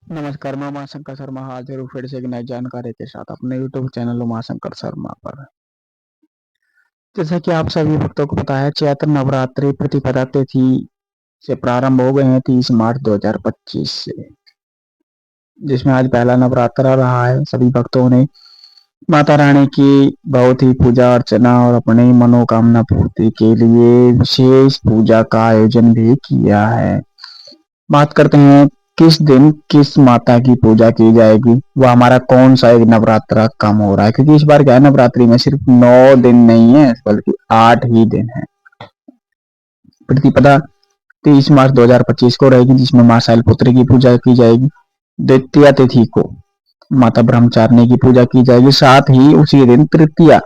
नमस्कार, मैं उमाशंकर शर्मा हाजिर हूँ फिर से एक नई जानकारी के साथ अपने यूट्यूब चैनल उमाशंकर शर्मा पर। जैसा कि आप सभी भक्तों को पता है, चैत्र नवरात्रि प्रतिपदा तिथि से प्रारंभ हो गए हैं 30 मार्च 2025 से, जिसमें आज पहला नवरात्रा रहा है। सभी भक्तों ने माता रानी की बहुत ही पूजा अर्चना और अपनी मनोकामना पूर्ति के लिए विशेष पूजा का आयोजन भी किया है। बात करते हैं किस दिन किस माता की पूजा की जाएगी, वह हमारा कौन सा एक नवरात्रा कम हो रहा है, क्योंकि इस बार क्या है, नवरात्रि में सिर्फ 9 दिन नहीं है बल्कि 8 ही दिन है। प्रतिपदा 30 मार्च 2025 को रहेगी, जिसमें मां शैलपुत्री की पूजा की जाएगी। द्वितीय तिथि को माता ब्रह्मचारिणी की पूजा की जाएगी। साथ ही उसी दिन तृतीया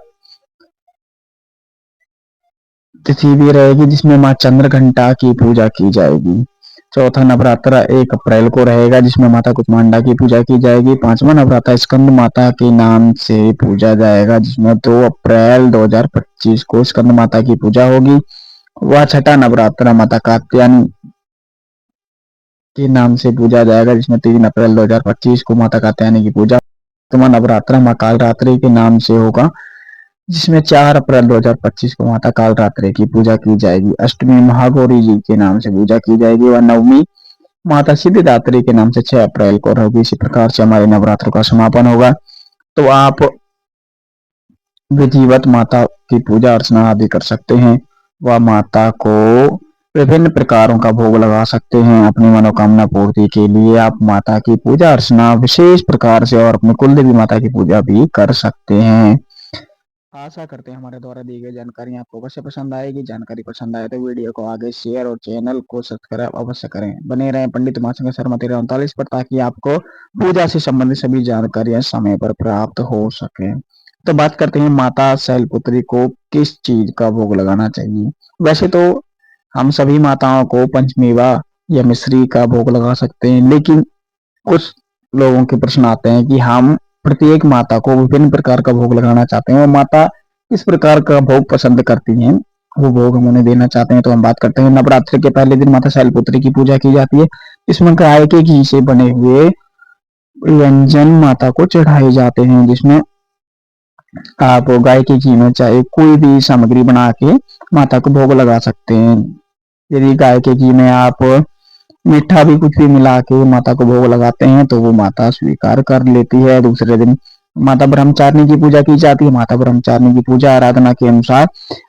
तिथि भी रहेगी, जिसमें मां चंद्रघंटा की पूजा की जाएगी। चौथा नवरात्रा 1 अप्रैल को रहेगा, जिसमें माता कुष्मांडा की पूजा की जाएगी। पांचवा नवरात्रा स्कंद माता के नाम से पूजा जाएगा, जिसमें 2 अप्रैल 2025 को स्कंद माता की पूजा होगी। वह छठा नवरात्रा माता कात्यायनी के नाम से पूजा जाएगा, जिसमें 3 अप्रैल 2025 को माता कात्यायनी की पूजा। सातवां नवरात्रा मां कालरात्रि के नाम से होगा, जिसमें 4 अप्रैल 2025 को माता कालरात्रि की पूजा की जाएगी। अष्टमी महागौरी जी के नाम से पूजा की जाएगी। व नवमी माता सिद्धिदात्री के नाम से 6 अप्रैल को होगी। इसी प्रकार से हमारे नवरात्र का समापन होगा। तो आप विधिवत माता की पूजा अर्चना आदि कर सकते हैं। व माता को विभिन्न प्रकारों का भोग लगा सकते हैं। अपनी मनोकामना पूर्ति के लिए आप माता की पूजा अर्चना विशेष प्रकार से और अपने कुल देवी माता की पूजा भी कर सकते हैं। आशा करते हैं हमारे द्वारा दी गई जानकारी आपको अवश्य पसंद आएगी। जानकारी पसंद आए तो वीडियो को आगे शेयर और चैनल को सब्सक्राइब अवश्य करें। बने रहें पंडित उमाशंकर शर्मा 1339 पर, ताकि आपको पूजा से संबंधित सभी जानकारियां समय पर प्राप्त हो सके। तो बात करते हैं माता शैलपुत्री को किस चीज का भोग लगाना चाहिए। वैसे तो हम सभी माताओं को पंचमेवा या मिश्री का भोग लगा सकते हैं, लेकिन कुछ लोगों के प्रश्न आते हैं कि हम प्रत्येक माता को विभिन्न प्रकार का भोग लगाना चाहते हैं, वो माता किस प्रकार का भोग पसंद करती हैं, वो भोग हम उन्हें देना चाहते हैं। तो हम बात करते हैं, नवरात्रि के पहले दिन माता शैलपुत्री की पूजा की जाती है। इसमें गाय के घी से बने हुए व्यंजन माता को चढ़ाए जाते हैं, जिसमें आप गाय के घी में चाहे कोई भी सामग्री बना के माता को भोग लगा सकते हैं। यदि गाय के घी में आप मीठा भी कुछ भी मिला के माता को भोग लगाते हैं तो वो माता स्वीकार कर लेती है। दूसरे दिन माता ब्रह्मचारिणी की पूजा की जाती है। माता ब्रह्मचारिणी की पूजा आराधना के अनुसार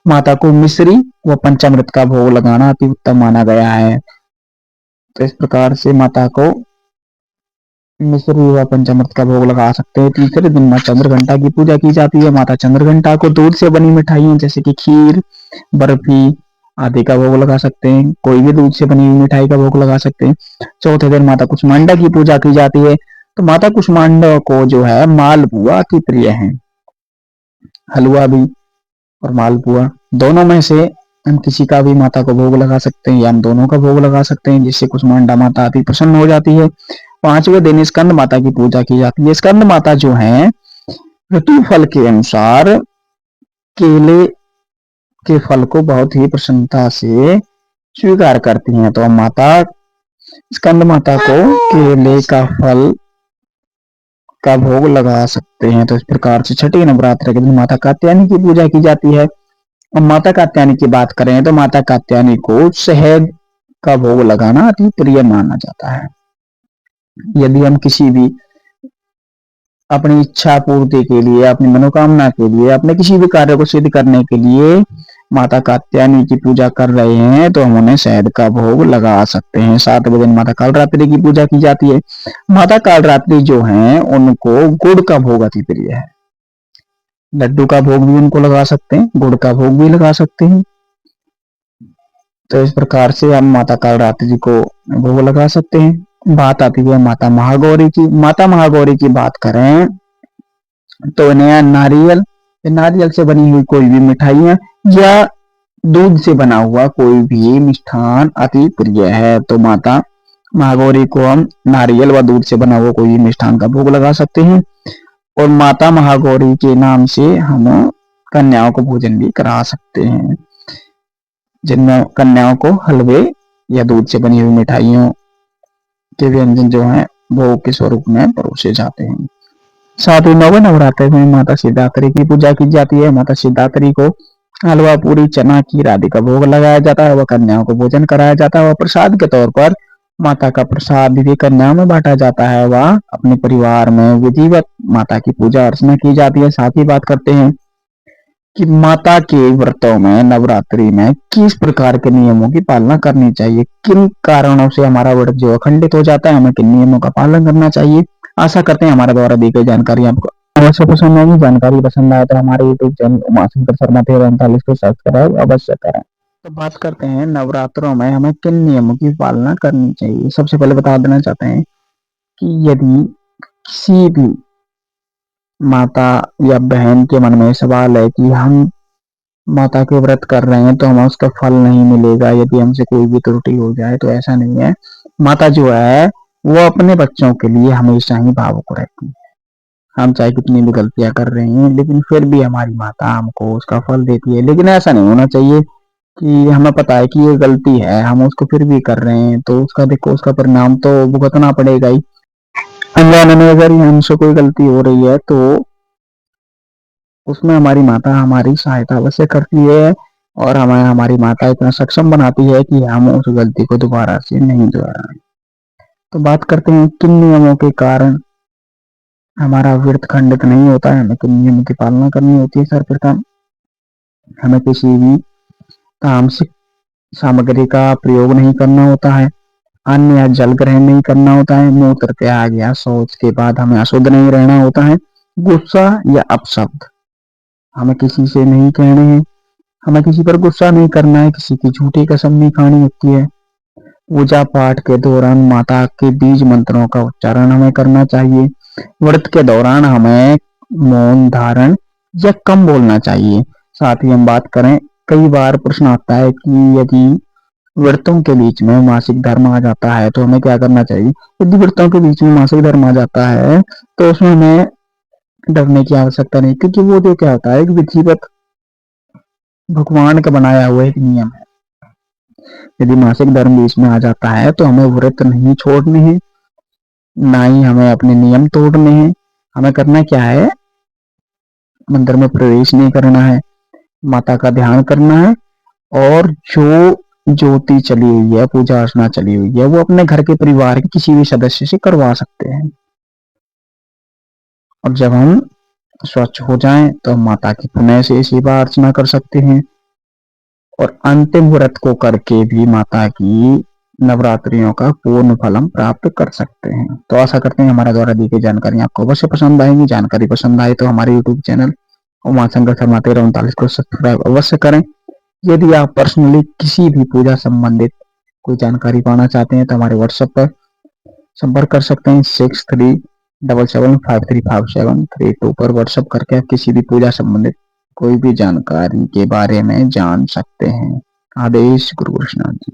माता को मिश्री व पंचामृत का भोग लगाना अति उत्तम माना गया है। तो इस प्रकार से माता को मिश्री व पंचामृत का भोग लगा सकते हैं। तीसरे दिन माँ चंद्रघंटा की पूजा की जाती है। माता चंद्रघंटा को दूध से बनी मिठाइयों जैसे कि खीर, बर्फी आदि का भोग लगा सकते हैं। कोई भी दूध से बनी हुई मिठाई का भोग लगा सकते हैं। चौथे दिन माता कुष्मांडा की पूजा की जाती है। तो माता कुष्मांडा को जो है मालपुआ अति प्रिय है। हलवा भी और मालपुआ दोनों में से हम किसी का भी माता को भोग लगा सकते हैं, या हम दोनों का भोग लगा सकते हैं, जिससे कुष्मांडा माता अति प्रसन्न हो जाती है। पांचवें दिन स्कंद माता की पूजा की जाती है। स्कंद माता जो है ऋतु फल के अनुसार केले के फल को बहुत ही प्रसन्नता से स्वीकार करती हैं। तो हम माता स्कंद माता को केले का फल का भोग लगा सकते हैं। तो इस प्रकार से छठी नवरात्र के दिन माता कात्यायनी की पूजा की जाती है। अब माता कात्यायनी की बात करें तो माता कात्यायनी को शहद का भोग लगाना अति प्रिय माना जाता है। यदि हम किसी भी अपनी इच्छा पूर्ति के लिए, अपनी मनोकामना के लिए, अपने किसी भी कार्य को सिद्ध करने के लिए माता कात्यायनी की पूजा कर रहे हैं तो हम उन्हें शहद का भोग लगा सकते हैं। 7वें दिन माता कालरात्रि की पूजा की जाती है। माता कालरात्रि जो है उनको गुड़ का भोग अति प्रिय है। लड्डू का भोग भी उनको लगा सकते हैं, गुड़ का भोग भी लगा सकते हैं। तो इस प्रकार से हम माता कालरात्रि को भोग लगा सकते हैं। बात आती है माता महागौरी की। माता महागौरी की बात करें तो इन्हें नारियल से बनी हुई कोई भी मिठाइयां या दूध से बना हुआ कोई भी मिष्ठान अति प्रिय है। तो माता महागौरी को हम नारियल व दूध से बना हुआ कोई भी मिष्ठान का भोग लगा सकते हैं। और माता महागौरी के नाम से हम कन्याओं को भोजन भी करा सकते हैं, जिनमें कन्याओं को हलवे या दूध से बनी हुई मिठाइयों के व्यंजन जो हैं भोग के स्वरूप में परोसे जाते हैं। साथ ही नौवे नवरात्र में माता सिद्धात्री की पूजा की जाती है। माता सिद्धात्री को हलवा पूरी चना खीर आदि का भोग लगाया जाता है। वह कन्याओं को भोजन कराया जाता है। वह प्रसाद के तौर पर माता का प्रसाद भी कन्याओं में बांटा जाता है। वह अपने परिवार में विधिवत माता की पूजा अर्चना की जाती है। साथ ही बात करते हैं कि माता के व्रतों में नवरात्रि में किस प्रकार के नियमों की पालना करनी चाहिए, किन कारणों से हमारा व्रत जो अखंडित हो जाता है, हमें किन नियमों का पालन करना चाहिए। आशा करते हैं हमारे द्वारा दी गई जानकारी आपको अवश्य पसंद आएगी। जानकारी पसंद आए तो हमारे यूट्यूब चैनल उमाशंकर शर्मा 1339 को सब्सक्राइब अवश्य करें। तो बात करते हैं नवरात्रों में हमें किन नियमों की पालना करनी चाहिए। सबसे पहले बता देना चाहते हैं कि यदि किसी भी माता या बहन के मन में सवाल है कि हम माता के व्रत कर रहे हैं तो हमें उसका फल नहीं मिलेगा यदि हमसे कोई भी त्रुटि हो जाए, तो ऐसा नहीं है। माता जो है वो अपने बच्चों के लिए हमेशा ही भावुक रहती है। हम चाहे कितनी भी गलतियां कर रहे हैं लेकिन फिर भी हमारी माता हमको उसका फल देती है। लेकिन ऐसा नहीं होना चाहिए कि हमें पता है कि ये गलती है, हम उसको फिर भी कर रहे हैं, तो उसका देखो उसका परिणाम तो भुगतना पड़ेगा ही। अनजाने में अगर हमसे कोई गलती हो रही है तो उसमें हमारी माता हमारी सहायता अवश्य करती है और हमें हमारी माता इतना सक्षम बनाती है कि हम उस गलती को दोबारा से नहीं दोहराएं। तो बात करते हैं किन नियमों के कारण हमारा व्रत खंडित नहीं होता है, हमें किन नियमों की पालना करनी होती है। सर्वप्रथम हमें किसी भी तामसिक सामग्री का प्रयोग नहीं करना होता है। अन्न या जल ग्रहण नहीं करना होता है। मूत्र त्याग या शौच के बाद हमें अशुद्ध नहीं रहना होता है। गुस्सा या अपशब्द हमें किसी से नहीं कहने हैं। हमें किसी पर गुस्सा नहीं करना है। किसी की झूठी कसम नहीं खानी होती है। पूजा पाठ के दौरान माता के बीज मंत्रों का उच्चारण हमें करना चाहिए। व्रत के दौरान हमें मौन धारण या कम बोलना चाहिए। साथ ही हम बात करें, कई बार प्रश्न आता है कि यदि व्रतों के बीच में मासिक धर्म आ जाता है तो हमें क्या करना चाहिए। यदि व्रतों के बीच में मासिक धर्म आ जाता है तो उसमें हमें डरने की आवश्यकता नहीं, क्योंकि वो जो क्या होता है एक विधिवत भगवान का बनाया हुआ एक नियम है। यदि मासिक धर्म बीच में आ जाता है तो हमें व्रत नहीं छोड़ने हैं, ना ही हमें अपने नियम तोड़ने हैं। हमें करना क्या है, मंदिर में प्रवेश नहीं करना है, माता का ध्यान करना है और जो ज्योति चली हुई है, पूजा अर्चना चली हुई है, वो अपने घर के परिवार के किसी भी सदस्य से करवा सकते हैं। और जब हम स्वच्छ हो जाएं तो माता की पुनः से सेवा अर्चना कर सकते हैं और अंतिम व्रत को करके भी माता की नवरात्रियों का पूर्ण फलम प्राप्त कर सकते हैं। तो आशा करते हैं हमारा द्वारा दी गई जानकारी आपको अवश्य पसंद आएगी। जानकारी पसंद आए तो हमारे यूट्यूब चैनल उमाशंकर शर्मा 1339 को सब्सक्राइब अवश्य करें। यदि आप पर्सनली किसी भी पूजा संबंधित कोई जानकारी पाना चाहते हैं तो हमारे व्हाट्सएप पर संपर्क कर सकते हैं। 6377535732 पर व्हाट्सएप करके आप किसी भी पूजा संबंधित कोई भी जानकारी के बारे में जान सकते हैं। आदेश गुरु कृष्णा जी।